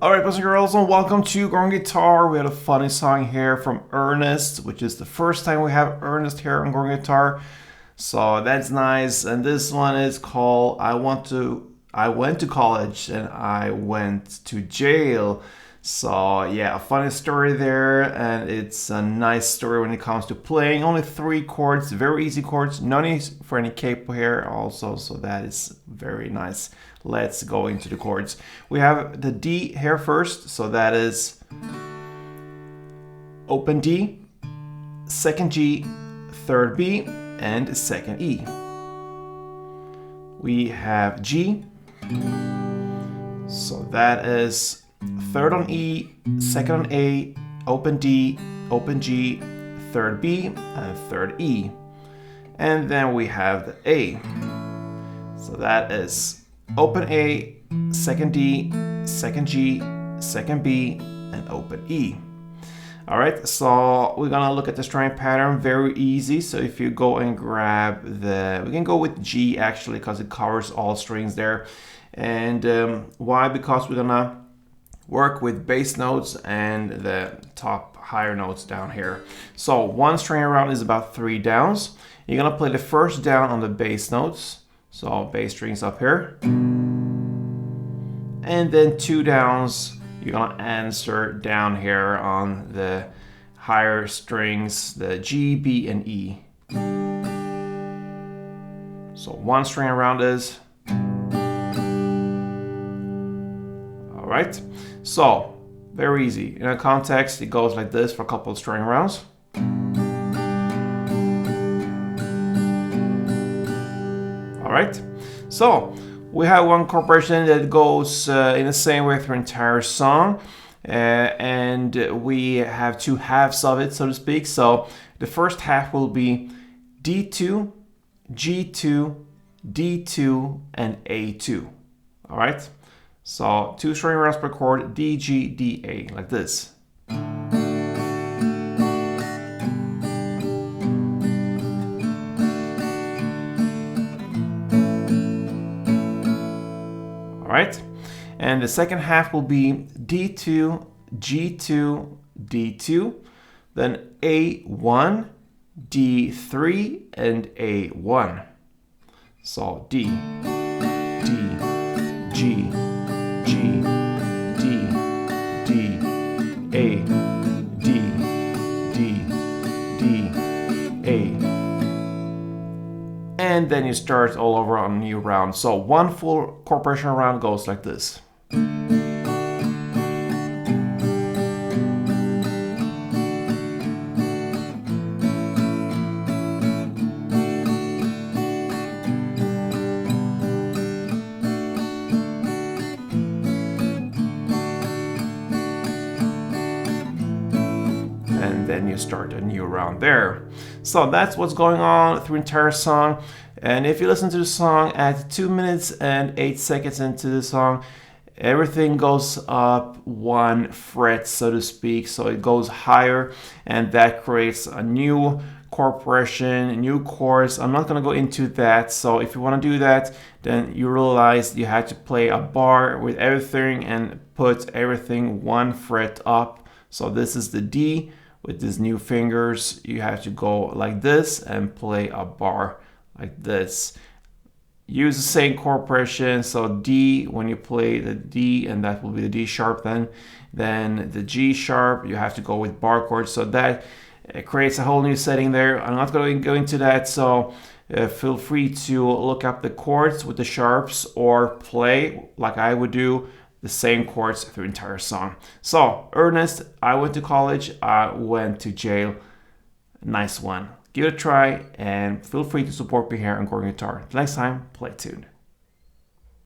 Alright, boys and girls, and welcome to Growing Guitar. We had a funny song here from Ernest, which is the first time we have Ernest here on Growing Guitar. So that's nice. And this one is called I Went to College and I Went to Jail. So yeah, a funny story there, and it's a nice story when it comes to playing. Only 3 chords, very easy chords, no need for any capo here also, so that is very nice. Let's go into the chords. We have the D here first, so that is open D, second G, third B, and second E. We have G, so that is third on E, second on A, open D, open G, third B, and third E. And then we have the A. So that is open A, second D, second G, second B, and open E. Alright, so we're gonna look at the string pattern, very easy. So if you go and grab we can go with G actually, because it covers all strings there. And why? Because we're gonna work with bass notes and the top higher notes down here. So one string around is about 3 downs. You're gonna play the first down on the bass notes, so bass strings up here, and then 2 downs you're gonna answer down here on the higher strings, the G, B, and E. So one string around is all right. So, very easy. In a context, it goes like this for a couple of string rounds. Alright, so we have one chord that goes in the same way through the entire song. And we have 2 halves of it, so to speak. So, the first half will be D2, G2, D2, and A2. Alright? So 2 string rounds per chord, D, G, D, A, like this. Alright, and the second half will be D2, G2, D2, then A1, D3, and A1. So D, D, G, G, D, D, A, D, D, D, A. And then you start all over on a new round. So one full chord progression round goes like this. And then you start a new round there. So that's what's going on through the entire song. And if you listen to the song at 2 minutes and 8 seconds into the song, everything goes up 1 fret, so to speak. So it goes higher, and that creates a new chord progression, new chords. I'm not going to go into that. So if you want to do that, then you realize you had to play a bar with everything and put everything 1 fret up. So this is the D. With these new fingers, you have to go like this and play a bar like this. Use the same chord progression. So D, when you play the D, and that will be the D sharp then the G sharp, you have to go with bar chords. So that creates a whole new setting there. I'm not going to go into that, so feel free to look up the chords with the sharps or play like I would do the same chords through the entire song. So, Ernest, I went to college, I went to jail. Nice one. Give it a try, and feel free to support me here on Growing Guitar. Till next time, play tuned.